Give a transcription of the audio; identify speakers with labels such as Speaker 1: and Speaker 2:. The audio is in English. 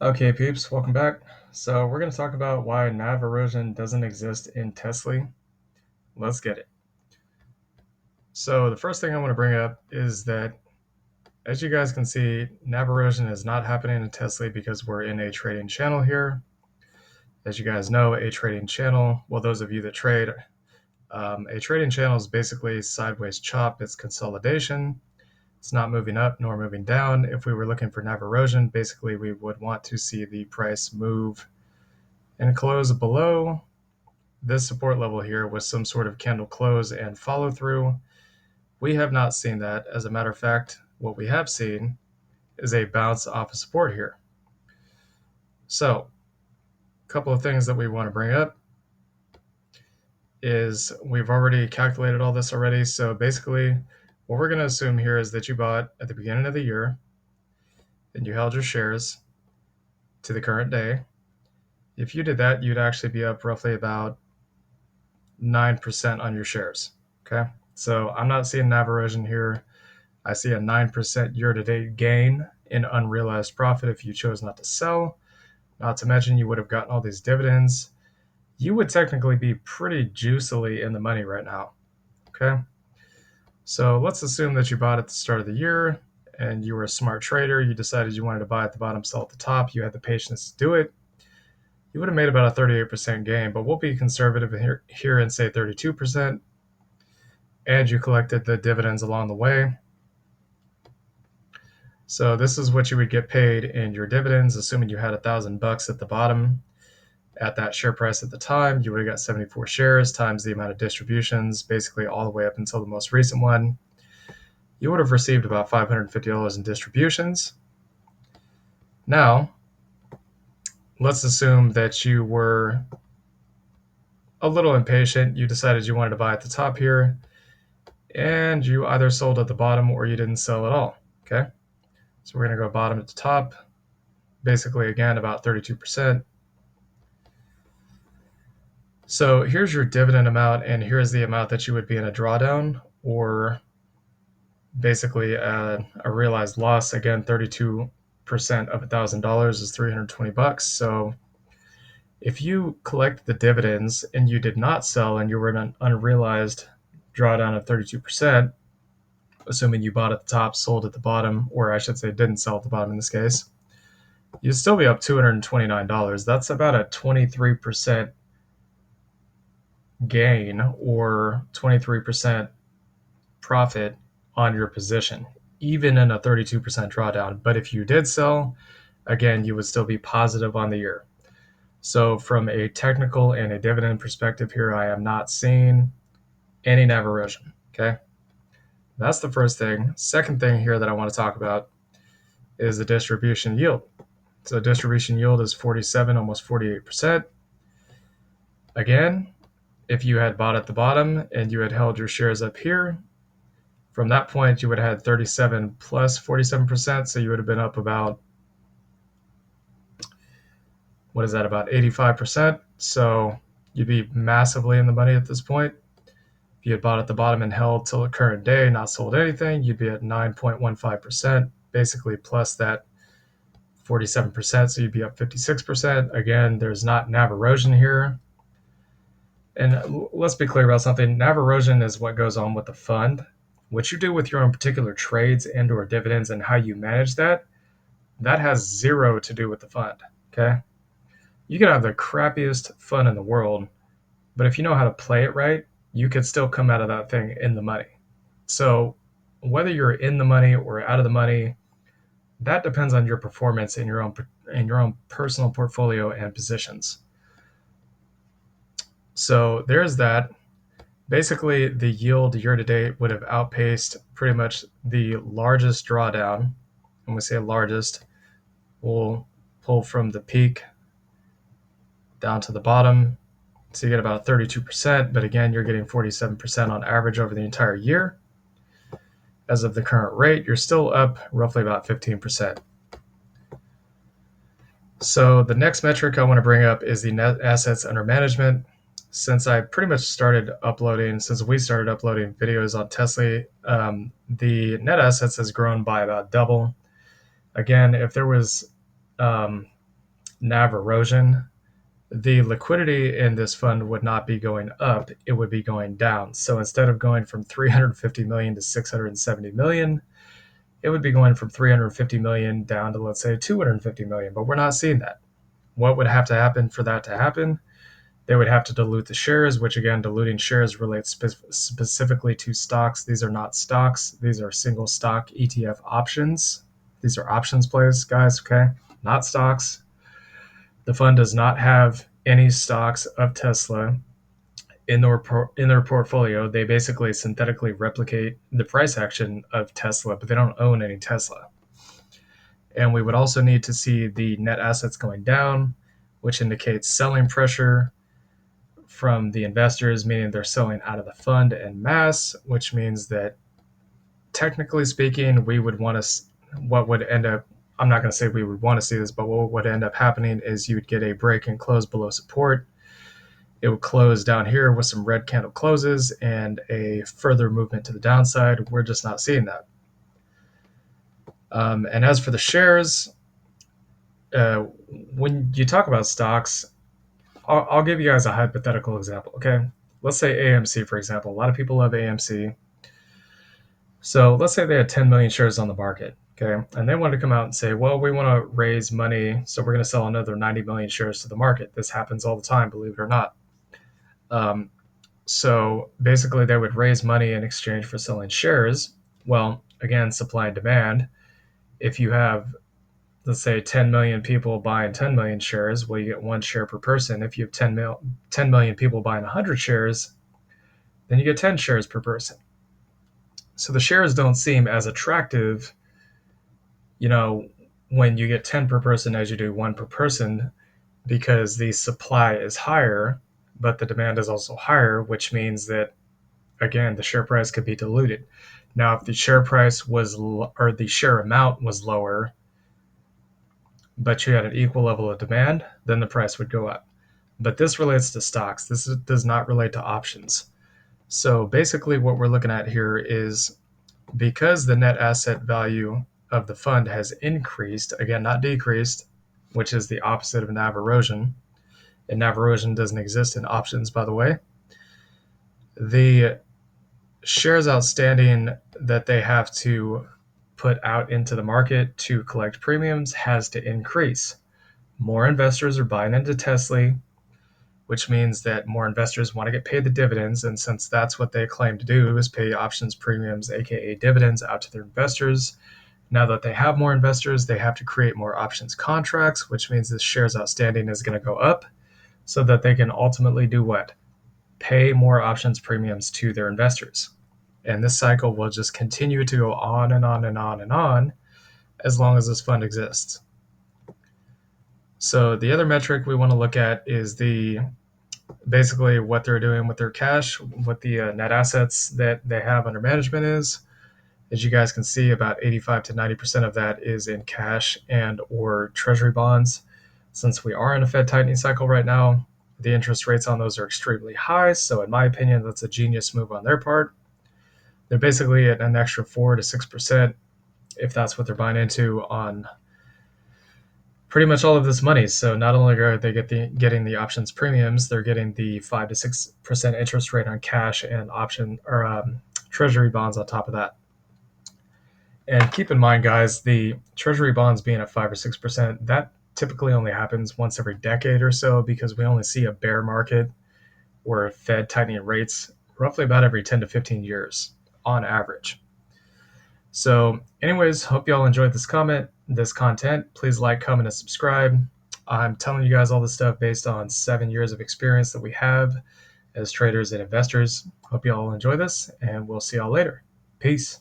Speaker 1: Okay, peeps, welcome back. So we're going to talk about why NAV erosion doesn't exist in TSLY. Let's get it. So the first thing I want to bring up is that, as you guys can see, NAV erosion is not happening in TSLY because we're in a trading channel here. As you guys know, a trading channel, well, those of you that trade, a trading channel is basically sideways chop. It's consolidation. It's not moving up nor moving down. If we were looking for NAV erosion, basically we would want to see the price move and close below this support level here with some sort of candle close and follow through. We have not seen that. As a matter of fact, what we have seen is a bounce off of support here. So a couple of things that we want to bring up is we've already calculated all this already. So basically what we're going to assume here is that you bought at the beginning of the year and you held your shares to the current day. If you did that, you'd actually be up roughly about 9% on your shares. Okay. So I'm not seeing NAV erosion here. I see a 9% year-to-date gain in unrealized profit if you chose not to sell. Not to mention you would have gotten all these dividends. You would technically be pretty juicily in the money right now. Okay. So let's assume that you bought at the start of the year and you were a smart trader. You decided you wanted to buy at the bottom, sell at the top. You had the patience to do it. You would have made about a 38% gain, but we'll be conservative here and say 32%. And you collected the dividends along the way. So this is what you would get paid in your dividends, assuming you had $1,000 at the bottom at that share price at the time. You would have got 74 shares times the amount of distributions, basically all the way up until the most recent one. You would have received about $550 in distributions. Now, let's assume that you were a little impatient. You decided you wanted to buy at the top here, and you either sold at the bottom or you didn't sell at all. Okay. So we're going to go bottom at the top, basically, again, about 32%. So here's your dividend amount, and here's the amount that you would be in a drawdown, or basically a realized loss. Again, 32% of $1,000 is $320. So if you collect the dividends and you did not sell and you were in an unrealized drawdown of 32%, assuming you bought at the top, sold at the bottom, or I should say didn't sell at the bottom in this case, you'd still be up $229. That's about a 23% gain or 23% profit on your position, even in a 32% drawdown. But if you did sell, again, you would still be positive on the year. So from a technical and a dividend perspective here, I am not seeing any NAV erosion. Okay. That's the first thing. Second thing here that I want to talk about is the distribution yield. So distribution yield is 47, almost 48%. Again, if you had bought at the bottom and you had held your shares up here, from that point, you would have had 37 plus 47%. So you would have been up about, what is that, about 85%. So you'd be massively in the money at this point. If you had bought at the bottom and held till the current day, not sold anything, you'd be at 9.15%, basically plus that 47%. So you'd be up 56%. Again, there's not NAV erosion here. And let's be clear about something. NAV erosion is what goes on with the fund. What you do with your own particular trades and or dividends and how you manage that has zero to do with the fund. Okay. You can have the crappiest fund in the world, but if you know how to play it right, you could still come out of that thing in the money. So whether you're in the money or out of the money, that depends on your performance in your own personal portfolio and positions. So there's that. Basically, the yield year to date would have outpaced pretty much the largest drawdown. When we say largest, we'll pull from the peak down to the bottom. So you get about 32%, but again, you're getting 47% on average over the entire year. As of the current rate, you're still up roughly about 15%. So the next metric I want to bring up is the net assets under management. Since we started uploading videos on TSLY, the net assets has grown by about double. Again, if there was NAV erosion, the liquidity in this fund would not be going up, it would be going down. So instead of going from 350 million to 670 million, it would be going from 350 million down to, let's say, 250 million, but we're not seeing that. What would have to happen for that to happen? They would have to dilute the shares, which again, diluting shares relates specifically to stocks. These are not stocks. These are single stock ETF options. These are options plays, guys, okay? Not stocks. The fund does not have any stocks of Tesla in their portfolio. They basically synthetically replicate the price action of Tesla, but they don't own any Tesla. And we would also need to see the net assets going down, which indicates selling pressure from the investors, meaning they're selling out of the fund en masse, which means that technically speaking, we would want to, what would end up, I'm not going to say we would want to see this, but what would end up happening is you would get a break and close below support. It would close down here with some red candle closes and a further movement to the downside. We're just not seeing that. And as for the shares, when you talk about stocks, I'll give you guys a hypothetical example, okay? Let's say AMC, for example. A lot of people love AMC. So let's say they had 10 million shares on the market, okay? And they wanted to come out and say, well, we want to raise money, so we're going to sell another 90 million shares to the market. This happens all the time, believe it or not. So basically, they would raise money in exchange for selling shares. Well, again, supply and demand. If you have, let's say, 10 million people buying 10 million shares, well, you get one share per person. If you have 10 million people buying 100 shares, then you get 10 shares per person. So the shares don't seem as attractive, when you get 10 per person as you do one per person, because the supply is higher, but the demand is also higher, which means that, again, the share price could be diluted. Now, if the share price or the share amount was lower, but you had an equal level of demand, then the price would go up. But this relates to stocks. This does not relate to options. So basically what we're looking at here is, because the net asset value of the fund has increased, again, not decreased, which is the opposite of NAV erosion, and NAV erosion doesn't exist in options, by the way, the shares outstanding that they have to put out into the market to collect premiums has to increase. More investors are buying into TSLY, which means that more investors want to get paid the dividends. And since that's what they claim to do, is pay options premiums, aka dividends, out to their investors. Now that they have more investors, they have to create more options contracts, which means the shares outstanding is going to go up so that they can ultimately do what? Pay more options premiums to their investors. And this cycle will just continue to go on and on and on and on as long as this fund exists. So the other metric we want to look at is basically what they're doing with their cash, what the net assets that they have under management is. As you guys can see, about 85 to 90% of that is in cash and or treasury bonds. Since we are in a Fed tightening cycle right now, the interest rates on those are extremely high. So in my opinion, that's a genius move on their part. They're basically at an extra 4 to 6%, if that's what they're buying into, on pretty much all of this money. So not only are they getting the options premiums, they're getting the 5 to 6% interest rate on cash and treasury bonds on top of that. And keep in mind, guys, the treasury bonds being at 5 or 6%, that typically only happens once every decade or so, because we only see a bear market or Fed tightening rates roughly about every 10 to 15 years on average. So anyways, hope y'all enjoyed this content. Please like, comment, and subscribe. I'm telling you guys all this stuff based on 7 years of experience that we have as traders and investors. Hope y'all enjoy this, and we'll see y'all later. Peace.